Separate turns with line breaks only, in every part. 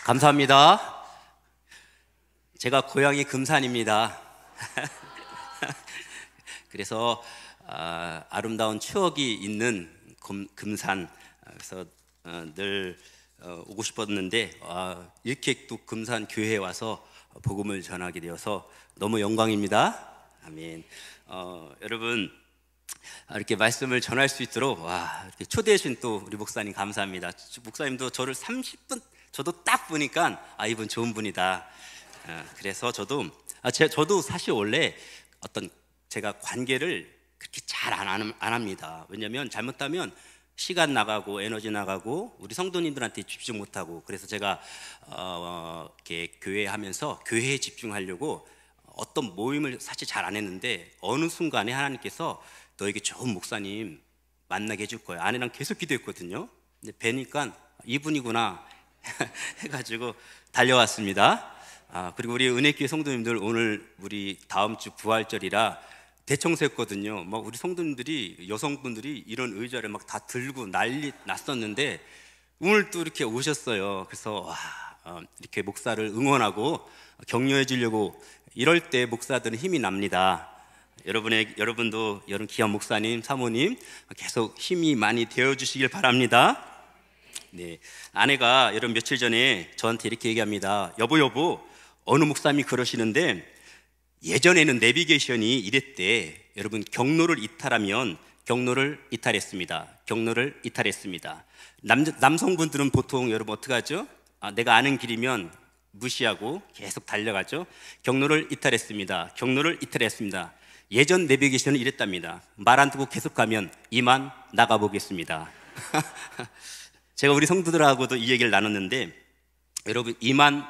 감사합니다. 제가 고향이 금산입니다. 그래서 아름다운 추억이 있는 금산, 그래서 늘 오고 싶었는데 이렇게 또 금산 교회에 와서 복음을 전하게 되어서 너무 영광입니다. 아멘. 여러분, 이렇게 말씀을 전할 수 있도록 이렇게 초대해 주신 또 우리 목사님 감사합니다. 목사님도 저를 30분 저도 딱 보니까 이분 좋은 분이다. 그래서 저도 사실 원래 어떤 제가 관계를 그렇게 잘 안 합니다. 왜냐하면 잘못하면 시간 나가고 에너지 나가고 우리 성도님들한테 집중 못하고, 그래서 제가 이렇게 교회 하면서 교회에 집중하려고 어떤 모임을 사실 잘 안 했는데, 어느 순간에 하나님께서 너에게 좋은 목사님 만나게 해줄 거야. 아내랑 계속 기도했거든요. 근데 뵈니까 이분이구나 해가지고 달려왔습니다. 그리고 우리 은혜교회 성도님들, 오늘 우리 다음 주 부활절이라 대청소했거든요. 막 우리 성도님들이, 여성분들이 이런 의자를 막 다 들고 난리 났었는데 오늘 또 이렇게 오셨어요. 그래서 이렇게 목사를 응원하고 격려해 주려고, 이럴 때 목사들은 힘이 납니다. 여러분도 여러분 귀한 목사님, 사모님 계속 힘이 많이 되어 주시길 바랍니다. 네, 아내가 여러분 며칠 전에 저한테 이렇게 얘기합니다. 여보, 어느 목사님이 그러시는데 예전에는 내비게이션이 이랬대. 여러분, 경로를 이탈하면 경로를 이탈했습니다. 남성분들은 보통 여러분 어떻게 하죠? 내가 아는 길이면 무시하고 계속 달려가죠. 경로를 이탈했습니다. 예전 내비게이션은 이랬답니다. 말 안 듣고 계속 가면 이만 나가보겠습니다. 제가 우리 성도들하고도 이 얘기를 나눴는데, 여러분, 이만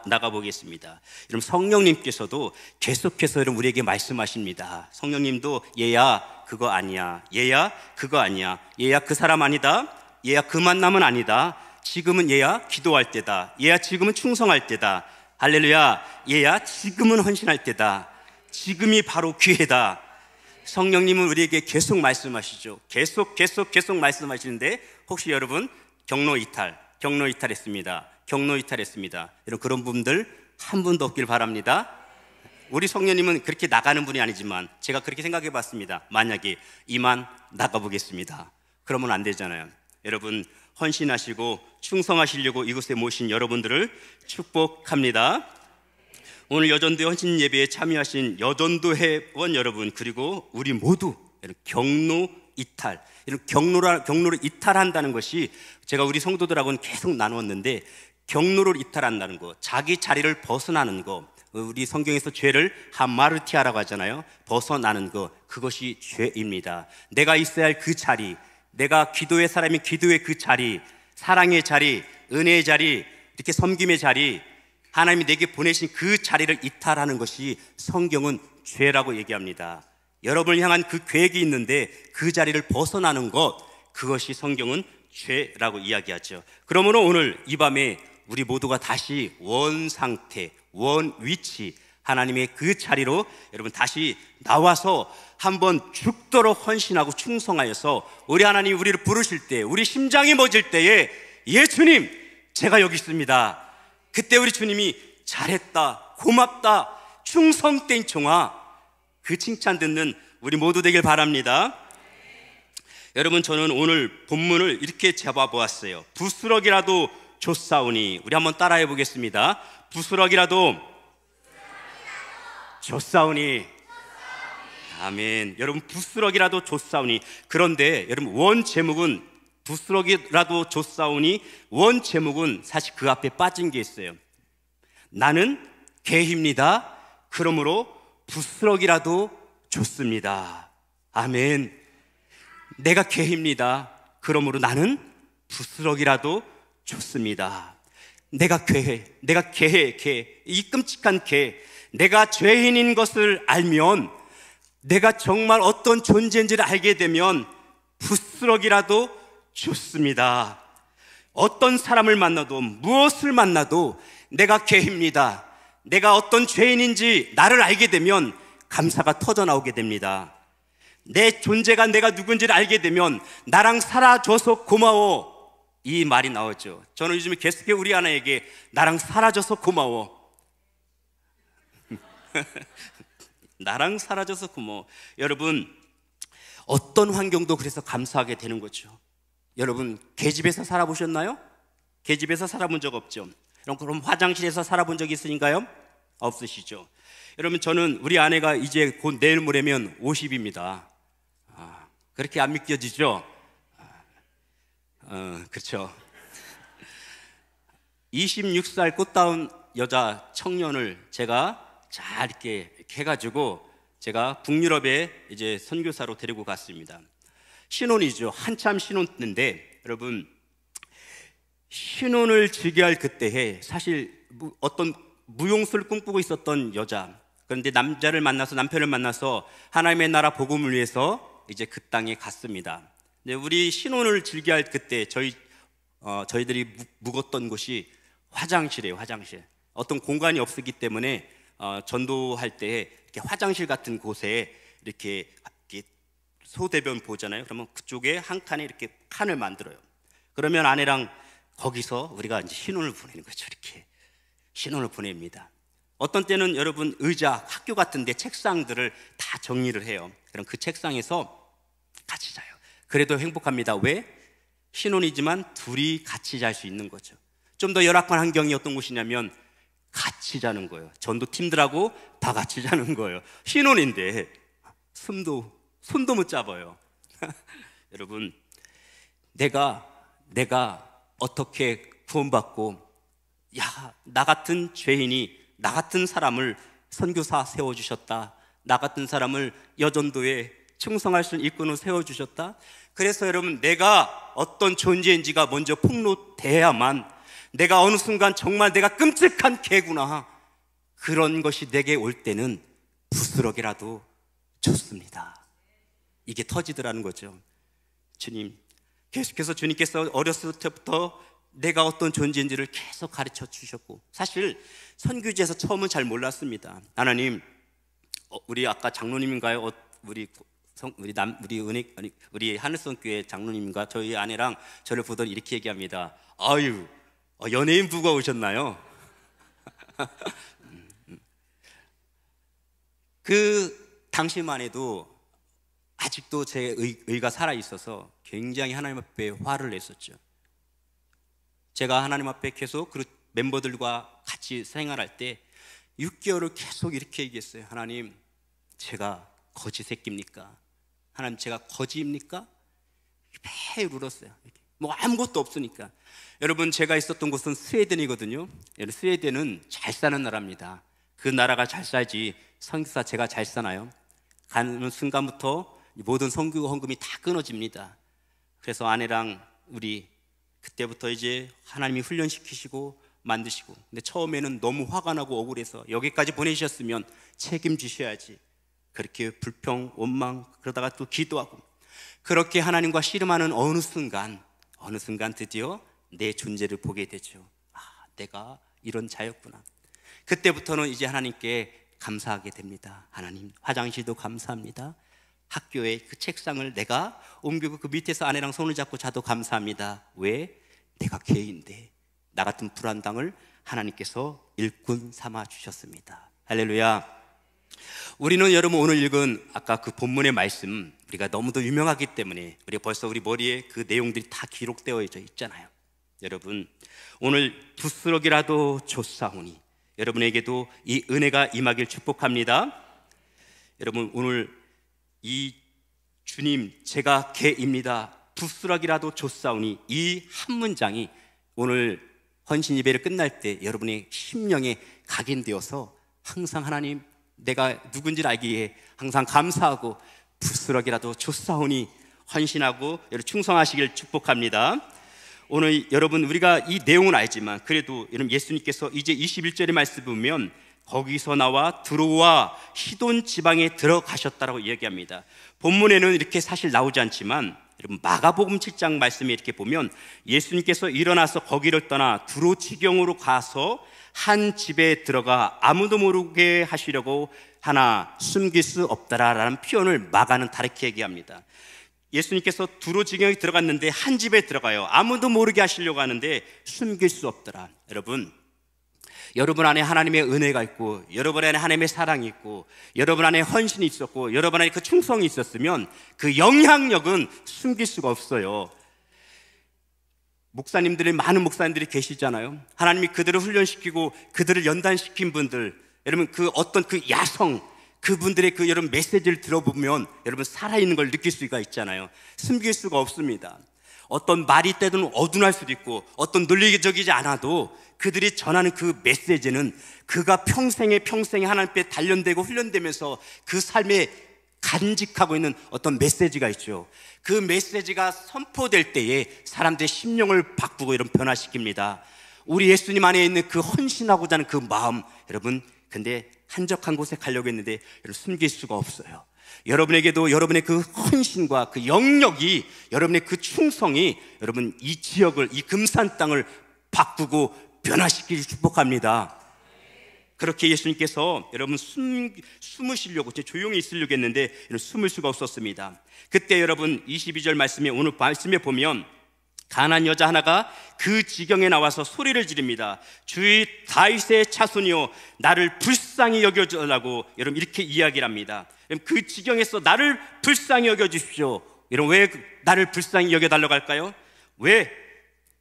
나가보겠습니다. 여러분, 성령님께서도 계속해서 여러분 우리에게 말씀하십니다. 성령님도 얘야 그거 아니야, 얘야 그거 아니야, 얘야 그 사람 아니다, 얘야 그 만남은 아니다, 지금은 얘야 기도할 때다, 얘야 지금은 충성할 때다, 할렐루야, 얘야 지금은 헌신할 때다, 지금이 바로 기회다. 성령님은 우리에게 계속 말씀하시죠. 계속 말씀하시는데, 혹시 여러분 경로 이탈했습니다. 여러분, 그런 분들 한 분도 없길 바랍니다. 우리 성령님은 그렇게 나가는 분이 아니지만 제가 그렇게 생각해 봤습니다. 만약에 이만 나가보겠습니다, 그러면 안 되잖아요. 여러분, 헌신하시고 충성하시려고 이곳에 모신 여러분들을 축복합니다. 오늘 여전도회 헌신 예배에 참여하신 여전도 회원 여러분, 그리고 우리 모두 경로 이탈, 이런 경로를 이탈한다는 것이, 제가 우리 성도들하고는 계속 나누었는데, 경로를 이탈한다는 거, 자기 자리를 벗어나는 거, 우리 성경에서 죄를 하마르티아라고 하잖아요. 벗어나는 거, 그것이 죄입니다. 내가 있어야 할 그 자리, 내가 기도의 사람이 기도의 그 자리, 사랑의 자리, 은혜의 자리, 이렇게 섬김의 자리, 하나님이 내게 보내신 그 자리를 이탈하는 것이 성경은 죄라고 얘기합니다. 여러분을 향한 그 계획이 있는데 그 자리를 벗어나는 것, 그것이 성경은 죄라고 이야기하죠. 그러므로 오늘 이 밤에 우리 모두가 다시 원 상태, 원 위치, 하나님의 그 자리로 여러분 다시 나와서 한번 죽도록 헌신하고 충성하여서, 우리 하나님 우리를 부르실 때, 우리 심장이 멎을 때에 예수님 제가 여기 있습니다, 그때 우리 주님이 잘했다, 고맙다, 충성된 종아, 그 칭찬 듣는 우리 모두 되길 바랍니다. 여러분, 저는 오늘 본문을 이렇게 잡아보았어요. 부스럭이라도 줬사오니. 우리 한번 따라해 보겠습니다. 부스럭이라도 줬사오니. 아멘. 여러분, 부스럭이라도 줬사오니. 그런데 여러분, 원 제목은, 부스럭이라도 줬사오니, 원 제목은 사실 그 앞에 빠진 게 있어요. 나는 개입니다. 그러므로 부스럭이라도 줬습니다. 아멘. 내가 개입니다. 그러므로 나는 부스럭이라도 줬습니다. 내가 개, 이 끔찍한 개, 내가 죄인인 것을 알면, 내가 정말 어떤 존재인지를 알게 되면 부스럭이라도 줬습니다. 어떤 사람을 만나도, 무엇을 만나도 내가 개입니다, 내가 어떤 죄인인지 나를 알게 되면 감사가 터져 나오게 됩니다. 내 존재가 내가 누군지를 알게 되면 나랑 살아줘서 고마워, 이 말이 나오죠. 저는 요즘에 계속해서 우리 아내에게 나랑 사라져서 고마워. 나랑 사라져서 고마워. 여러분, 어떤 환경도 그래서 감사하게 되는 거죠. 여러분, 계집에서 살아보셨나요? 계집에서 살아본 적 없죠. 그럼 화장실에서 살아본 적 있으신가요? 없으시죠. 여러분, 저는 우리 아내가 이제 곧 내일 모레면 50입니다. 그렇게 안 믿겨지죠? 그렇죠. 26살 꽃다운 여자 청년을 제가 잘 이렇게 해가지고 제가 북유럽에 이제 선교사로 데리고 갔습니다. 신혼이죠. 한참 신혼 때인데, 여러분, 신혼을 즐겨할 그때에 사실 어떤 무용수를 꿈꾸고 있었던 여자, 그런데 남편을 만나서 하나님의 나라 복음을 위해서 이제 그 땅에 갔습니다. 근데 우리 신혼을 즐겨할 그때 저희들이 묵었던 곳이 화장실이에요. 화장실. 어떤 공간이 없었기 때문에 전도할 때 이렇게 화장실 같은 곳에 이렇게 소대변 보잖아요. 그러면 그쪽에 한 칸에 이렇게 칸을 만들어요. 그러면 아내랑 거기서 우리가 이제 신혼을 보내는 거죠. 이렇게 신혼을 보냅니다. 어떤 때는 여러분 의자, 학교 같은 데 책상들을 다 정리를 해요. 그럼 그 책상에서 같이 자요. 그래도 행복합니다. 왜? 신혼이지만 둘이 같이 잘 수 있는 거죠. 좀 더 열악한 환경이 어떤 곳이냐면 같이 자는 거예요. 전도팀들하고 다 같이 자는 거예요. 신혼인데 손도 못 잡아요. 여러분, 내가 어떻게 구원받고 나 같은 죄인이 나 같은 사람을 선교사 세워주셨다. 나 같은 사람을 여전도에 충성할 수 있는 일꾼으로 세워주셨다. 그래서 여러분, 내가 어떤 존재인지가 먼저 폭로돼야만 내가 어느 순간 정말 내가 끔찍한 개구나, 그런 것이 내게 올 때는 부스럭이라도 좋습니다. 이게 터지더라는 거죠. 주님, 계속해서 주님께서 어렸을 때부터 내가 어떤 존재인지를 계속 가르쳐 주셨고, 사실 선교지에서 처음은 잘 몰랐습니다. 하나님, 우리 아까 장로님인가요? 우리 하늘성 교회 장로님인가? 저희 아내랑 저를 보더니 이렇게 얘기합니다. 아유, 연예인 부가 오셨나요? 그 당시만 해도 아직도 제 의가 살아 있어서 굉장히 하나님 앞에 화를 냈었죠. 제가 하나님 앞에 계속 그 멤버들과 같이 생활할 때 6개월을 계속 이렇게 얘기했어요. 하나님, 제가 거지 새끼입니까? 하나님, 제가 거지입니까? 매일 울었어요. 뭐 아무것도 없으니까. 여러분, 제가 있었던 곳은 스웨덴이거든요. 스웨덴은 잘 사는 나라입니다. 그 나라가 잘 살지 선교사 제가 잘 사나요? 가는 순간부터 모든 선교 헌금이 다 끊어집니다. 그래서 아내랑 우리 그때부터 이제 하나님이 훈련시키시고 만드시고, 근데 처음에는 너무 화가 나고 억울해서 여기까지 보내주셨으면 책임지셔야지, 그렇게 불평, 원망, 그러다가 또 기도하고, 그렇게 하나님과 씨름하는 어느 순간 드디어 내 존재를 보게 되죠. 내가 이런 자였구나. 그때부터는 이제 하나님께 감사하게 됩니다. 하나님, 화장실도 감사합니다. 학교에 그 책상을 내가 옮기고 그 밑에서 아내랑 손을 잡고 자도 감사합니다. 왜? 내가 죄인데 나 같은 불안당을 하나님께서 일꾼 삼아 주셨습니다. 할렐루야. 우리는 여러분, 오늘 읽은 아까 그 본문의 말씀, 우리가 너무도 유명하기 때문에 우리가 벌써 우리 머리에 그 내용들이 다 기록되어 있잖아요. 여러분, 오늘 부스럭이라도 줬사오니 여러분에게도 이 은혜가 임하길 축복합니다. 여러분, 오늘 이 주님, 제가 개입니다, 부스럭이라도 줬사오니, 이 한 문장이 오늘 헌신 예배를 끝날 때 여러분의 심령에 각인되어서 항상 하나님, 내가 누군지를 알기에 항상 감사하고 부스럭이라도 줬사오니 헌신하고 여러분 충성하시길 축복합니다. 오늘 여러분, 우리가 이 내용은 알지만 그래도 여러분, 예수님께서 이제 21절의 말씀 보면 거기서 나와 드로와 시돈 지방에 들어가셨다라고 이야기합니다. 본문에는 이렇게 사실 나오지 않지만 여러분, 마가복음 7장 말씀에 이렇게 보면 예수님께서 일어나서 거기를 떠나 두로 지경으로 가서 한 집에 들어가 아무도 모르게 하시려고 하나 숨길 수 없다라는 표현을 마가는 다르게 얘기합니다. 예수님께서 두로지경에 들어갔는데 한 집에 들어가요. 아무도 모르게 하시려고 하는데 숨길 수 없더라. 여러분 안에 하나님의 은혜가 있고, 여러분 안에 하나님의 사랑이 있고, 여러분 안에 헌신이 있었고, 여러분 안에 그 충성이 있었으면 그 영향력은 숨길 수가 없어요. 많은 목사님들이 계시잖아요. 하나님이 그들을 훈련시키고 그들을 연단시킨 분들, 여러분 그 어떤 그 야성, 그분들의 그 여러분 메시지를 들어보면 여러분 살아있는 걸 느낄 수가 있잖아요. 숨길 수가 없습니다. 어떤 말이 때로는 어둔할 수도 있고, 어떤 논리적이지 않아도 그들이 전하는 그 메시지는 그가 평생에 하나님께 단련되고 훈련되면서 그 삶에 간직하고 있는 어떤 메시지가 있죠. 그 메시지가 선포될 때에 사람들의 심령을 바꾸고 이런 변화시킵니다. 우리 예수님 안에 있는 그 헌신하고자 하는 그 마음, 여러분 근데 한적한 곳에 가려고 했는데 여러분 숨길 수가 없어요. 여러분에게도 여러분의 그 헌신과 그 영역이, 여러분의 그 충성이 여러분 이 지역을, 이 금산 땅을 바꾸고 변화시키기 축복합니다. 그렇게 예수님께서 여러분 숨으시려고 조용히 있으려고 했는데 숨을 수가 없었습니다. 그때 여러분 22절 말씀에, 오늘 말씀에 보면 가난한 여자 하나가 그 지경에 나와서 소리를 지릅니다. 주의 다윗의 자손이여 나를 불쌍히 여겨주라고 여러분 이렇게 이야기를 합니다. 그 지경에서 나를 불쌍히 여겨주십시오. 여러분 왜 나를 불쌍히 여겨달라고 할까요? 왜?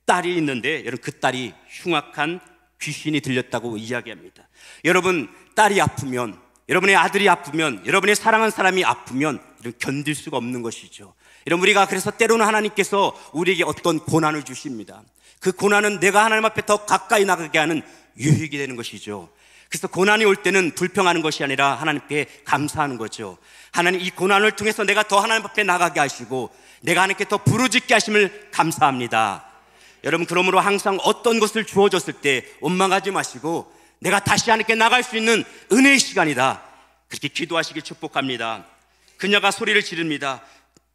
딸이 있는데 여러분 그 딸이 흉악한 귀신이 들렸다고 이야기합니다. 여러분 딸이 아프면, 여러분의 아들이 아프면, 여러분의 사랑하는 사람이 아프면 견딜 수가 없는 것이죠. 여러분 우리가 그래서 때로는 하나님께서 우리에게 어떤 고난을 주십니다. 그 고난은 내가 하나님 앞에 더 가까이 나가게 하는 유익이 되는 것이죠. 그래서 고난이 올 때는 불평하는 것이 아니라 하나님께 감사하는 거죠. 하나님 이 고난을 통해서 내가 더 하나님 앞에 나가게 하시고 내가 하나님께 더 부르짖게 하심을 감사합니다. 여러분 그러므로 항상 어떤 것을 주어졌을 때 원망하지 마시고 내가 다시 하나님께 나갈 수 있는 은혜의 시간이다, 그렇게 기도하시길 축복합니다. 그녀가 소리를 지릅니다.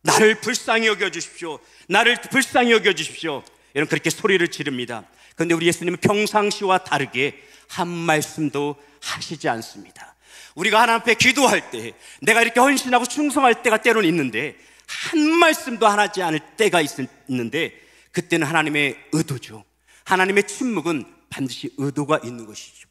나를 불쌍히 여겨주십시오. 나를 불쌍히 여겨주십시오. 여러분 그렇게 소리를 지릅니다. 그런데 우리 예수님은 평상시와 다르게 한 말씀도 하시지 않습니다. 우리가 하나님 앞에 기도할 때, 내가 이렇게 헌신하고 충성할 때가 때로는 있는데 한 말씀도 하지 않을 때가 있는데 그때는 하나님의 의도죠. 하나님의 침묵은 반드시 의도가 있는 것이죠.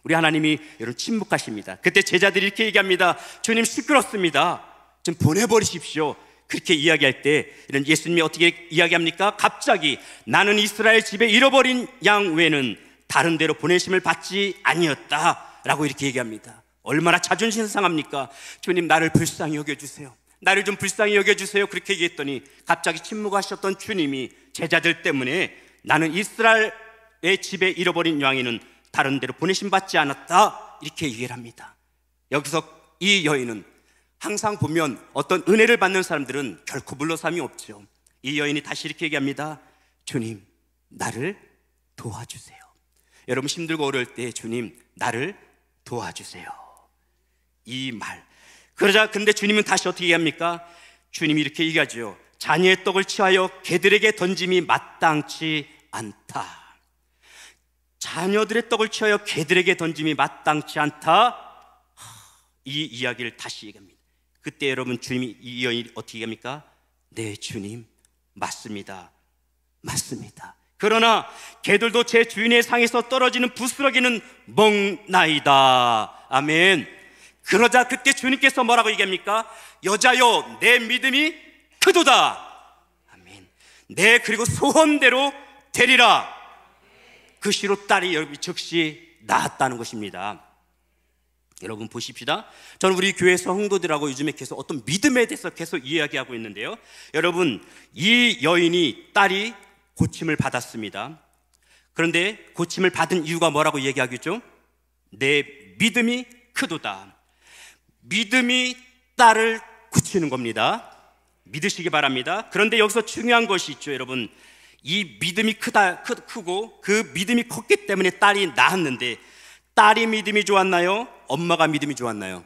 우리 하나님이 여러분 침묵하십니다. 그때 제자들이 이렇게 얘기합니다. 주님 시끄럽습니다. 좀 보내버리십시오. 그렇게 이야기할 때 이런 예수님이 어떻게 이야기합니까? 갑자기 나는 이스라엘 집에 잃어버린 양 외에는 다른 데로 보내심을 받지 아니었다라고 이렇게 얘기합니다. 얼마나 자존심 상합니까? 주님 나를 불쌍히 여겨주세요. 나를 좀 불쌍히 여겨주세요. 그렇게 얘기했더니 갑자기 침묵하셨던 주님이 제자들 때문에 나는 이스라엘의 집에 잃어버린 양에는 다른 데로 보내심 받지 않았다 이렇게 얘기를 합니다. 여기서 이 여인은 항상 보면 어떤 은혜를 받는 사람들은 결코 물러섬이 없죠. 이 여인이 다시 이렇게 얘기합니다. 주님 나를 도와주세요. 여러분 힘들고 어려울 때 주님 나를 도와주세요, 이 말. 그러자 근데 주님은 다시 어떻게 얘기합니까? 주님이 이렇게 얘기하죠. 자녀의 떡을 취하여 개들에게 던짐이 마땅치 않다. 자녀들의 떡을 취하여 개들에게 던짐이 마땅치 않다. 이 이야기를 다시 얘기합니다. 그때 여러분 주님이 이 여인이 어떻게 얘기합니까? 네 주님 맞습니다. 맞습니다. 그러나 개들도 제 주인의 상에서 떨어지는 부스러기는 먹나이다. 아멘. 그러자 그때 주님께서 뭐라고 얘기합니까? 여자여 내 믿음이 크도다. 아멘. 네 그리고 소원대로 되리라. 그 시로 딸이 즉시 낳았다는 것입니다. 여러분 보십시다. 저는 우리 교회 성도들하고 요즘에 계속 어떤 믿음에 대해서 계속 이야기하고 있는데요. 여러분 이 여인이 딸이 고침을 받았습니다. 그런데 고침을 받은 이유가 뭐라고 얘기하겠죠? 내 믿음이 크도다. 믿음이 딸을 고치는 겁니다. 믿으시기 바랍니다. 그런데 여기서 중요한 것이 있죠. 여러분 이 믿음이 크고 그 믿음이 컸기 때문에 딸이 낳았는데 딸이 믿음이 좋았나요? 엄마가 믿음이 좋았나요?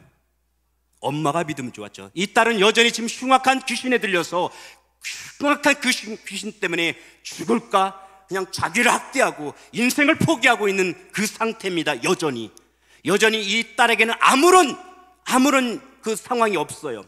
엄마가 믿음이 좋았죠. 이 딸은 여전히 지금 흉악한 귀신에 들려서 흉악한 그 귀신 때문에 죽을까 그냥 자기를 학대하고 인생을 포기하고 있는 그 상태입니다. 여전히 이 딸에게는 아무런 그 상황이 없어요.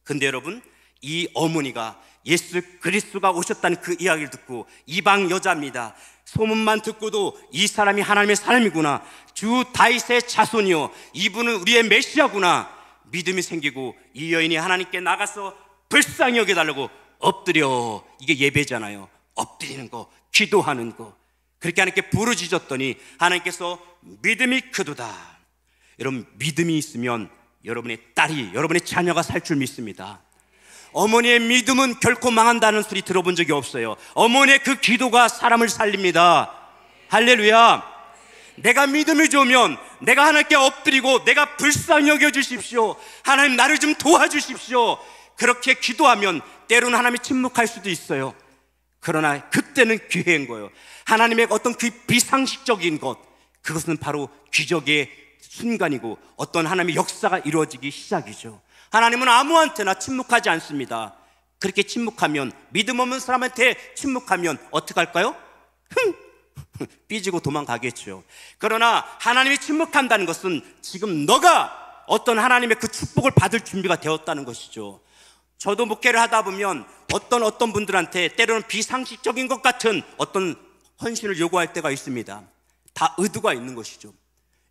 근데 여러분 이 어머니가 예수 그리스도가 오셨다는 그 이야기를 듣고 이방 여자입니다. 소문만 듣고도 이 사람이 하나님의 사람이구나, 주 다윗의 자손이요, 이분은 우리의 메시아구나 믿음이 생기고 이 여인이 하나님께 나가서 불쌍히 여겨달라고 엎드려, 이게 예배잖아요. 엎드리는 거, 기도하는 거, 그렇게 하나님께 부르짖었더니 하나님께서 믿음이 크도다. 여러분, 믿음이 있으면 여러분의 딸이, 여러분의 자녀가 살 줄 믿습니다. 어머니의 믿음은 결코 망한다는 소리 들어본 적이 없어요. 어머니의 그 기도가 사람을 살립니다. 할렐루야. 내가 믿음이 좋으면 내가 하나님께 엎드리고 내가 불쌍히 여겨주십시오, 하나님 나를 좀 도와주십시오, 그렇게 기도하면 때로는 하나님이 침묵할 수도 있어요. 그러나 그때는 기회인 거예요. 하나님의 어떤 그 비상식적인 것, 그것은 바로 기적의 순간이고 어떤 하나님의 역사가 이루어지기 시작이죠. 하나님은 아무한테나 침묵하지 않습니다. 그렇게 침묵하면, 믿음 없는 사람한테 침묵하면 어떻게 할까요? 삐지고 도망가겠죠. 그러나 하나님이 침묵한다는 것은 지금 너가 어떤 하나님의 그 축복을 받을 준비가 되었다는 것이죠. 저도 목회를 하다 보면 어떤 분들한테 때로는 비상식적인 것 같은 어떤 헌신을 요구할 때가 있습니다. 다 의도가 있는 것이죠.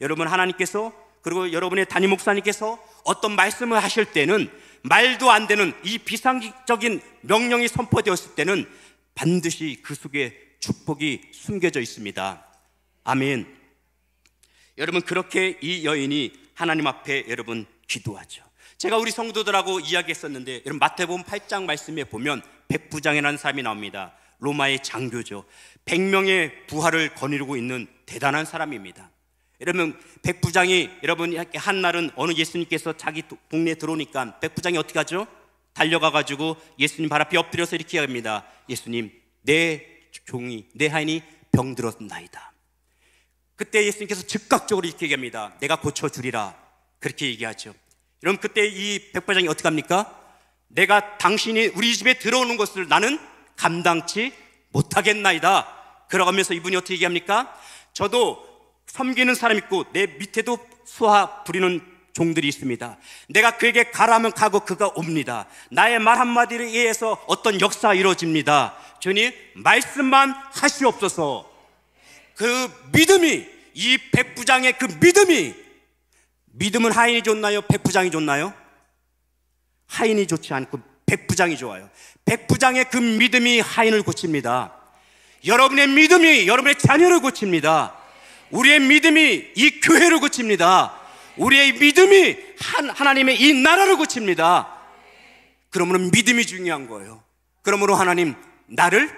여러분, 하나님께서, 그리고 여러분의 담임 목사님께서 어떤 말씀을 하실 때는 말도 안 되는 이 비상식적인 명령이 선포되었을 때는 반드시 그 속에 축복이 숨겨져 있습니다. 아멘. 여러분, 그렇게 이 여인이 하나님 앞에 여러분 기도하죠. 제가 우리 성도들하고 이야기했었는데, 여러분 마태복음 8장 말씀에 보면 백부장이라는 사람이 나옵니다. 로마의 장교죠. 100명의 부하를 거느리고 있는 대단한 사람입니다. 여러분, 백부장이, 여러분 한 날은 어느 예수님께서 자기 동네에 들어오니까 백부장이 어떻게 하죠? 달려가 가지고 예수님 발 앞에 엎드려서 이렇게 합니다. 예수님, 내 종이, 내 하인이 병들었나이다. 그때 예수님께서 즉각적으로 이렇게 얘기합니다. 내가 고쳐주리라. 그렇게 얘기하죠. 여러분, 그때 이 백부장이 어떻게 합니까? 내가 당신이 우리 집에 들어오는 것을 나는 감당치 못하겠나이다. 그러가면서 이분이 어떻게 얘기합니까? 저도 섬기는 사람 있고 내 밑에도 수하 부리는 종들이 있습니다. 내가 그에게 가라면 가고 그가 옵니다. 나의 말 한마디에 의해서 어떤 역사가 이루어집니다. 주님, 말씀만 하시옵소서. 그 믿음이, 이 백부장의 그 믿음은 하인이 좋나요? 백부장이 좋나요? 하인이 좋지 않고 백부장이 좋아요. 백부장의 그 믿음이 하인을 고칩니다. 여러분의 믿음이 여러분의 자녀를 고칩니다. 우리의 믿음이 이 교회를 고칩니다. 우리의 믿음이 하나님의 이 나라를 고칩니다. 그러므로 믿음이 중요한 거예요. 그러므로 하나님, 나를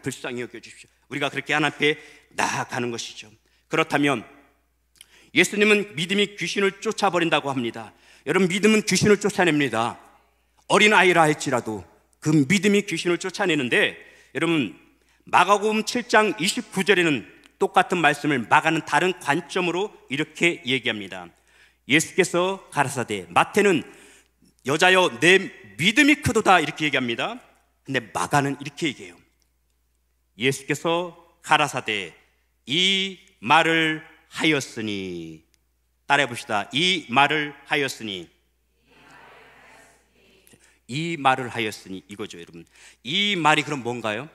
불쌍히 여겨주십시오. 우리가 그렇게 하나님 앞에 나아가는 것이죠. 그렇다면 예수님은 믿음이 귀신을 쫓아버린다고 합니다. 여러분, 믿음은 귀신을 쫓아냅니다. 어린아이라 할지라도 그 믿음이 귀신을 쫓아내는데, 여러분 마가복음 7장 29절에는 똑같은 말씀을 마가는 다른 관점으로 이렇게 얘기합니다. 예수께서 가라사대, 마태는 여자여 내 믿음이 크도다 이렇게 얘기합니다. 근데 마가는 이렇게 얘기해요. 예수께서 가라사대 이 말을 하였으니, 따라해 봅시다. 이 말을 하였으니, 이 말을 하였으니 이거죠. 여러분, 이 말이 그럼 뭔가요?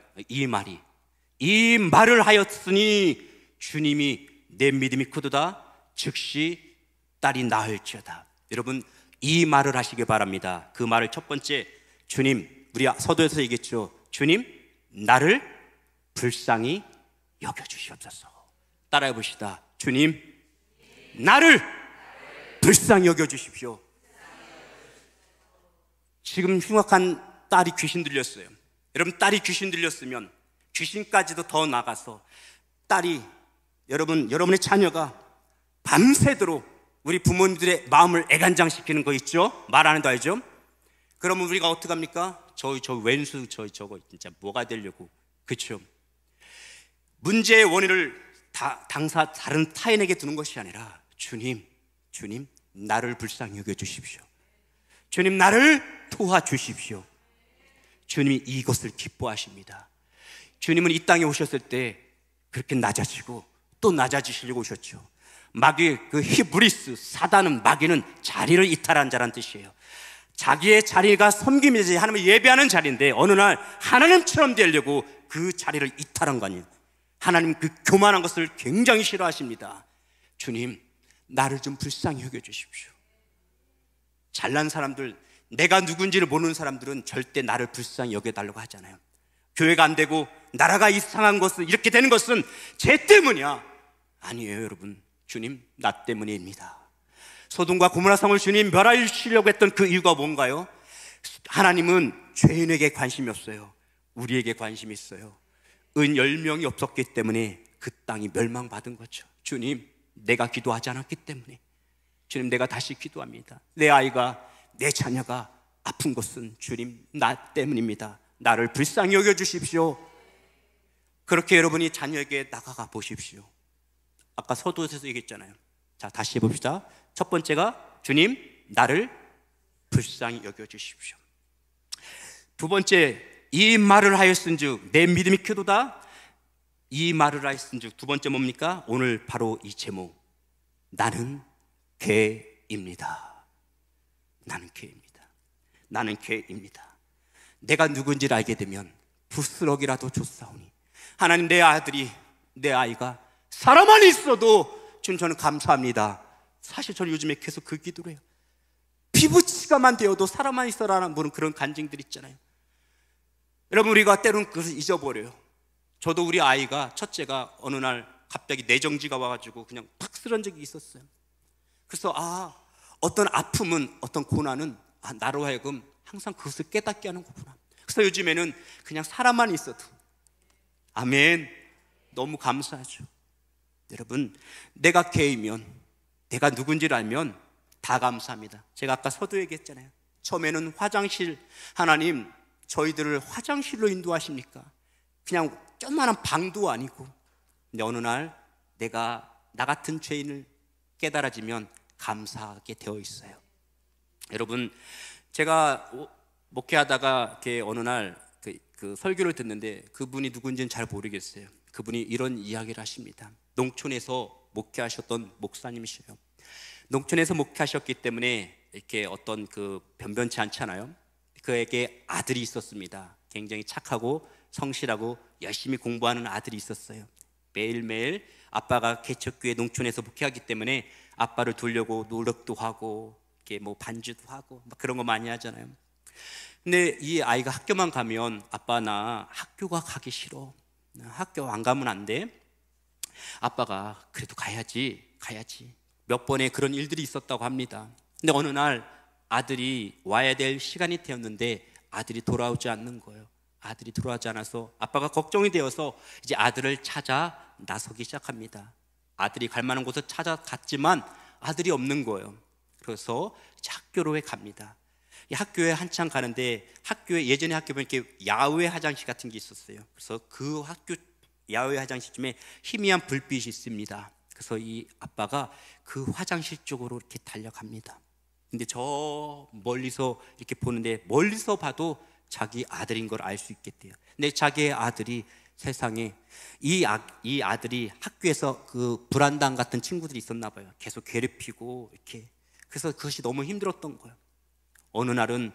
이 말을 하였으니 주님이 내 믿음이 크도다, 즉시 딸이 나을지어다. 여러분, 이 말을 하시기 바랍니다. 그 말을 첫 번째, 주님, 우리 서두에서 얘기했죠. 주님, 나를 불쌍히 여겨주시옵소서. 따라해 봅시다. 주님, 나를 불쌍히 여겨주십시오. 지금 흉악한 딸이 귀신 들렸어요. 여러분, 딸이 귀신 들렸으면 귀신까지도 더 나가서 딸이, 여러분의 자녀가 밤새도록 우리 부모님들의 마음을 애간장시키는 거 있죠? 말 안 해도 알죠? 그러면 우리가 어떡합니까? 저 왼수 저거 진짜 뭐가 되려고, 그렇죠? 문제의 원인을 다른 타인에게 두는 것이 아니라 주님, 나를 불쌍히 여겨주십시오. 주님, 나를 도와주십시오. 주님이 이것을 기뻐하십니다. 주님은 이 땅에 오셨을 때 그렇게 낮아지고 또 낮아지시려고 오셨죠. 마귀, 그 히브리스, 사단은, 마귀는 자리를 이탈한 자란 뜻이에요. 자기의 자리가 섬김이지, 하나님을 예배하는 자리인데 어느 날 하나님처럼 되려고 그 자리를 이탈한 거 아니에요. 하나님 그 교만한 것을 굉장히 싫어하십니다. 주님, 나를 좀 불쌍히 여겨주십시오. 잘난 사람들, 내가 누군지를 모르는 사람들은 절대 나를 불쌍히 여겨달라고 하잖아요. 교회가 안 되고 나라가 이상한 것은, 이렇게 되는 것은 쟤 때문이야. 아니에요 여러분, 주님, 나 때문입니다. 소돔과 고모라 성을 주님 멸하시려고 했던 그 이유가 뭔가요? 하나님은 죄인에게 관심이 없어요. 우리에게 관심이 있어요. 은 10명이 없었기 때문에 그 땅이 멸망받은 거죠. 주님, 내가 기도하지 않았기 때문에, 주님, 내가 다시 기도합니다. 내 아이가, 내 자녀가 아픈 것은 주님, 나 때문입니다. 나를 불쌍히 여겨주십시오. 그렇게 여러분이 자녀에게 나가가 보십시오. 아까 서두에서 얘기했잖아요. 자, 다시 해봅시다. 첫 번째가 주님, 나를 불쌍히 여겨주십시오. 두 번째, 이 말을 하였은즉 내 믿음이 크도다. 이 말을 하였은즉, 두 번째 뭡니까? 오늘 바로 이 제목, 나는 개입니다. 나는 개입니다. 나는 개입니다. 내가 누군지를 알게 되면 부스러기라도 줬사오니, 하나님, 내 아들이, 내 아이가 사람만 있어도 주님, 저는 감사합니다. 사실 저는 요즘에 계속 그 기도를 해요. 피부치가만 되어도 사람만 있어라는 그런 간증들 있잖아요. 여러분, 우리가 때로는 그것을 잊어버려요. 저도 우리 아이가, 첫째가 어느 날 갑자기 뇌정지가 와가지고 그냥 팍 쓰러진 적이 있었어요. 그래서 어떤 아픔은, 어떤 고난은 나로 하여금 항상 그것을 깨닫게 하는 거구나. 그래서 요즘에는 그냥 사람만 있어도, 아멘, 너무 감사하죠. 여러분, 내가 개이면, 내가 누군지를 알면 다 감사합니다. 제가 아까 서두 얘기했잖아요. 처음에는 화장실, 하나님 저희들을 화장실로 인도하십니까? 그냥 조그마한 방도 아니고. 근데 어느 날 내가 나 같은 죄인을 깨달아지면 감사하게 되어 있어요. 여러분, 제가 목회하다가 이렇게 어느 날 그 설교를 듣는데 그분이 누군지는 잘 모르겠어요. 그분이 이런 이야기를 하십니다. 농촌에서 목회하셨던 목사님이시래요. 농촌에서 목회하셨기 때문에 이렇게 어떤 그 변변치 않잖아요. 그에게 아들이 있었습니다. 굉장히 착하고 성실하고 열심히 공부하는 아들이 있었어요. 매일매일 아빠가 개척교회 농촌에서 목회하기 때문에 아빠를 두려고 노력도 하고 이렇게 뭐 반주도 하고 막 그런 거 많이 하잖아요. 근데 이 아이가 학교만 가면, 아빠 나 학교가 가기 싫어, 학교 안 가면 안 돼. 아빠가 그래도 가야지 몇 번의 그런 일들이 있었다고 합니다. 근데 어느 날 아들이 와야 될 시간이 되었는데 아들이 돌아오지 않는 거예요. 아들이 돌아오지 않아서 아빠가 걱정이 되어서 이제 아들을 찾아 나서기 시작합니다. 아들이 갈 만한 곳을 찾아갔지만 아들이 없는 거예요. 그래서 학교로 갑니다. 이 학교에 한참 가는데, 예전에 학교 보면 이렇게 야외 화장실 같은 게 있었어요. 그래서 그 학교 야외 화장실쯤에 희미한 불빛이 있습니다. 그래서 이 아빠가 그 화장실 쪽으로 이렇게 달려갑니다. 근데 저 멀리서 이렇게 보는데, 멀리서 봐도 자기 아들인 걸 알 수 있겠대요. 근데 자기의 아들이 세상에, 이 아들이 학교에서 그 불안당 같은 친구들이 있었나 봐요. 계속 괴롭히고 이렇게. 그래서 그것이 너무 힘들었던 거예요. 어느 날은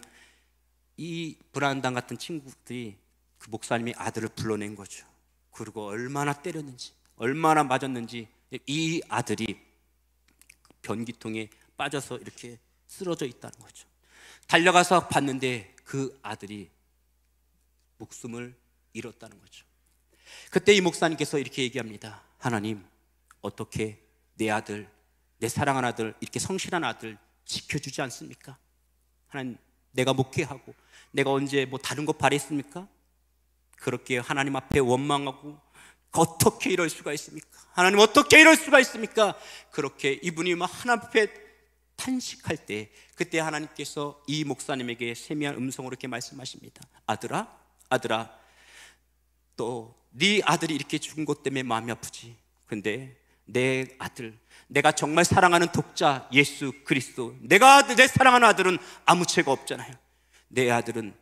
이 불안당 같은 친구들이 그 목사님의 아들을 불러낸 거죠. 그리고 얼마나 때렸는지, 얼마나 맞았는지, 이 아들이 변기통에 빠져서 이렇게 쓰러져 있다는 거죠. 달려가서 봤는데 그 아들이 목숨을 잃었다는 거죠. 그때 이 목사님께서 이렇게 얘기합니다. 하나님, 어떻게 내 아들, 내 사랑하는 아들, 이렇게 성실한 아들 지켜주지 않습니까? 하나님, 내가 목회하고 내가 언제 뭐 다른 거 바랬습니까? 그렇게 하나님 앞에 원망하고, 어떻게 이럴 수가 있습니까? 하나님, 어떻게 이럴 수가 있습니까? 그렇게 이분이 막 하나님 앞에 탄식할 때, 그때 하나님께서 이 목사님에게 세미한 음성으로 이렇게 말씀하십니다. 아들아, 또 네 아들이 이렇게 죽은 것 때문에 마음이 아프지. 근데 내 아들, 내가 정말 사랑하는 독자 예수 그리스도, 내 사랑하는 아들은 아무 죄가 없잖아요. 내 아들은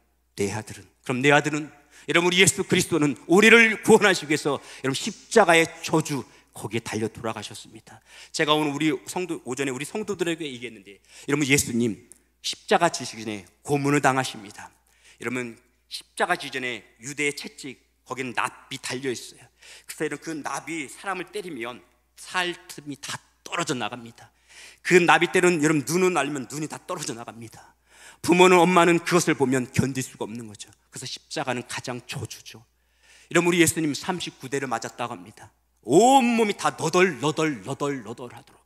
그럼 내 아들은, 여러분, 우리 예수 그리스도는 우리를 구원하시기 위해서 여러분 십자가의 저주, 거기에 달려 돌아가셨습니다. 제가 오늘 오전에 우리 성도들에게 얘기했는데, 여러분, 예수님 십자가 지시기 전에 고문을 당하십니다. 여러분, 십자가 지전에 유대의 채찍, 거기는 납이 달려 있어요. 그래서 그 납이 사람을 때리면 살틈이 다 떨어져 나갑니다. 그 납이 때는 여러분 눈은 알면 눈이 다 떨어져 나갑니다. 부모는, 엄마는 그것을 보면 견딜 수가 없는 거죠. 그래서 십자가는 가장 저주죠. 여러분, 우리 예수님 39대를 맞았다고 합니다. 온몸이 다 너덜너덜하도록.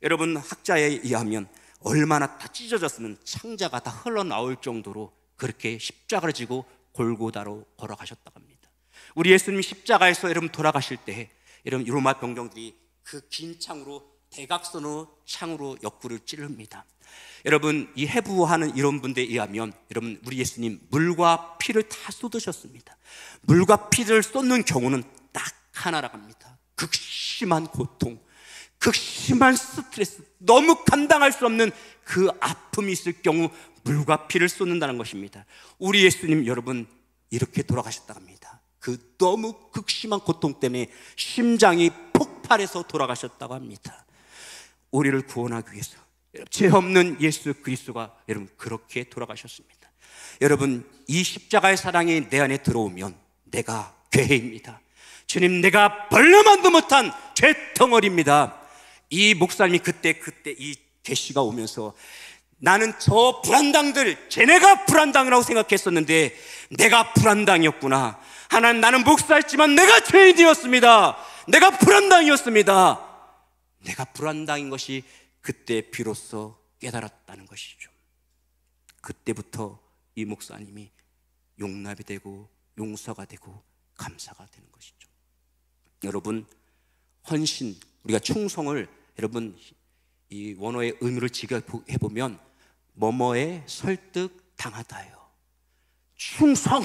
여러분, 학자에 의하면 얼마나 다 찢어졌으면 창자가 다 흘러나올 정도로 그렇게 십자가를 지고 골고다로 걸어가셨다고 합니다. 우리 예수님 십자가에서 여러분 돌아가실 때 여러분 로마 병정들이 그 긴 창으로, 대각선으로 창으로 옆구리를 찌릅니다. 여러분, 이 해부하는 이런 분들에 의하면 여러분, 우리 예수님 물과 피를 다 쏟으셨습니다. 물과 피를 쏟는 경우는 딱 하나라고 합니다. 극심한 고통, 극심한 스트레스, 너무 감당할 수 없는 그 아픔이 있을 경우 물과 피를 쏟는다는 것입니다. 우리 예수님 여러분 이렇게 돌아가셨다고 합니다. 그 너무 극심한 고통 때문에 심장이 폭발해서 돌아가셨다고 합니다. 우리를 구원하기 위해서 죄 없는 예수 그리스도가 여러분 그렇게 돌아가셨습니다. 여러분, 이 십자가의 사랑이 내 안에 들어오면 내가 괴해입니다. 주님, 내가 벌레만도 못한 죄덩어리입니다. 이 목사님이 그때 이 계시가 오면서 나는 저 불안당들, 쟤네가 불안당이라고 생각했었는데 내가 불안당이었구나. 하나님, 나는 목사였지만 내가 죄인이었습니다. 내가 불안당이었습니다. 내가 불안당인 것이 그때 비로소 깨달았다는 것이죠. 그때부터 이 목사님이 용납이 되고 용서가 되고 감사가 되는 것이죠. 여러분, 헌신, 우리가 충성을 여러분 이 원어의 의미를 직역해보면 뭐뭐에 설득당하다예요. 충성,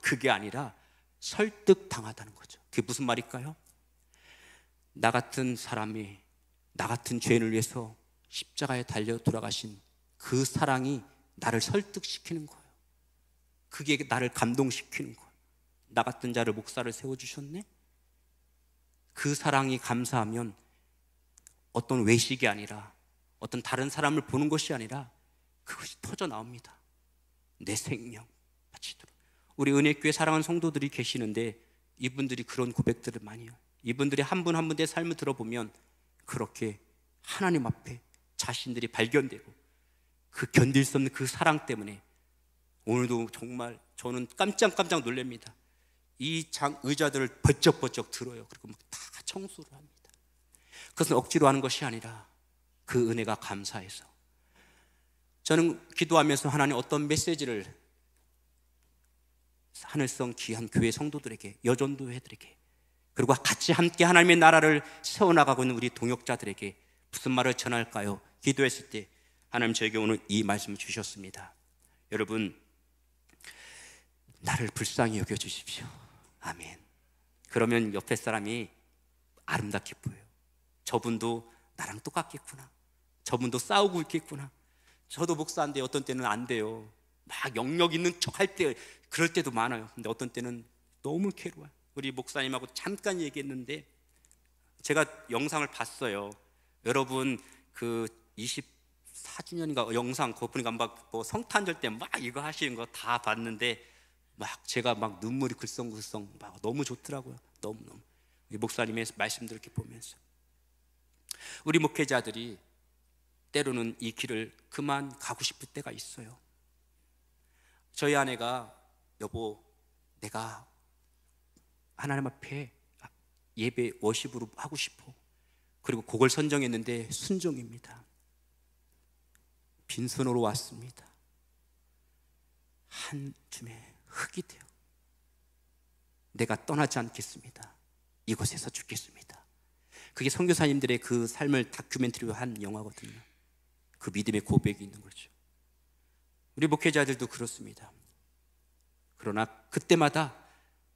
그게 아니라 설득당하다는 거죠. 그게 무슨 말일까요? 나 같은 사람이, 나 같은 죄인을 위해서 십자가에 달려 돌아가신 그 사랑이 나를 설득시키는 거예요. 그게 나를 감동시키는 거예요. 나 같은 자를 목사를 세워주셨네? 그 사랑이 감사하면 어떤 외식이 아니라, 어떤 다른 사람을 보는 것이 아니라 그것이 터져 나옵니다. 내 생명 바치도록. 우리 은혜교회 사랑하는 성도들이 계시는데 이분들이 그런 고백들을 많이 해요. 이분들이 한 분 한 분의 삶을 들어보면 그렇게 하나님 앞에 자신들이 발견되고 그 견딜 수 없는 그 사랑 때문에 오늘도 정말 저는 깜짝 놀랍니다. 이 의자들을 번쩍번쩍 들어요. 그리고 다 청소를 합니다. 그것은 억지로 하는 것이 아니라 그 은혜가 감사해서. 저는 기도하면서 하나님 어떤 메시지를 하늘성 귀한 교회 성도들에게, 여전도회들에게, 그리고 같이 함께 하나님의 나라를 세워나가고 있는 우리 동역자들에게 무슨 말을 전할까요? 기도했을 때 하나님 저에게 오늘 이 말씀을 주셨습니다. 여러분, 나를 불쌍히 여겨주십시오. 아멘. 그러면 옆에 사람이 아름답게 보여요. 저분도 나랑 똑같겠구나. 저분도 싸우고 있겠구나. 저도 목사인데 어떤 때는 안 돼요. 막 영역 있는 척 할 때, 그럴 때도 많아요. 근데 어떤 때는 너무 괴로워요. 우리 목사님하고 잠깐 얘기했는데 제가 영상을 봤어요. 여러분 그 24주년인가 영상 그거 보니까 막 뭐 성탄절 때 막 이거 하시는 거 다 봤는데 막 제가 막 눈물이 글썽글썽 막 너무 좋더라고요. 너무너무. 우리 목사님의 말씀들 이렇게 보면서 우리 목회자들이 때로는 이 길을 그만 가고 싶을 때가 있어요. 저희 아내가 여보, 내가 하나님 앞에 예배 워십으로 하고 싶어. 그리고 곡을 선정했는데 순종입니다. 빈손으로 왔습니다. 한 줌의 흙이 되어 내가 떠나지 않겠습니다. 이곳에서 죽겠습니다. 그게 선교사님들의 그 삶을 다큐멘터리로 한 영화거든요. 그 믿음의 고백이 있는 거죠. 우리 목회자들도 그렇습니다. 그러나 그때마다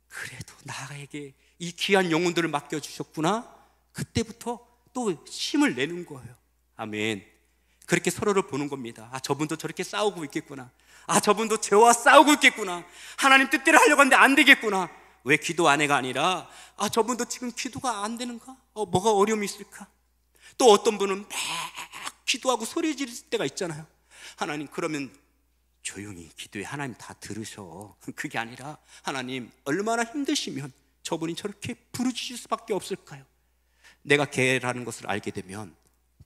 그래도 나에게 이 귀한 영혼들을 맡겨주셨구나. 그때부터 또 힘을 내는 거예요. 아멘. 그렇게 서로를 보는 겁니다. 아, 저분도 저렇게 싸우고 있겠구나. 아, 저분도 죄와 싸우고 있겠구나. 하나님 뜻대로 하려고 하는데 안 되겠구나. 왜 기도 안 해가 아니라 아, 저분도 지금 기도가 안 되는가? 뭐가 어려움이 있을까? 또 어떤 분은 막 기도하고 소리 지를 때가 있잖아요. 하나님, 그러면 조용히 기도해. 하나님 다 들으셔. 그게 아니라 하나님, 얼마나 힘드시면 저분이 저렇게 부르짖을 수밖에 없을까요? 내가 개라는 것을 알게 되면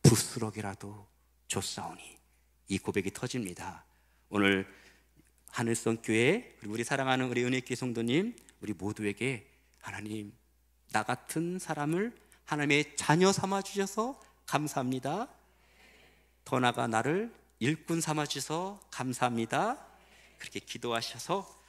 부스럭이라도 줬사오니, 이 고백이 터집니다. 오늘 하늘성 교회, 그리고 우리 사랑하는 우리 은혜교회 성도님, 우리 모두에게 하나님, 나 같은 사람을 하나님의 자녀 삼아 주셔서 감사합니다. 더 나아가 나를 일꾼 삼아 주셔서 감사합니다. 그렇게 기도하셔서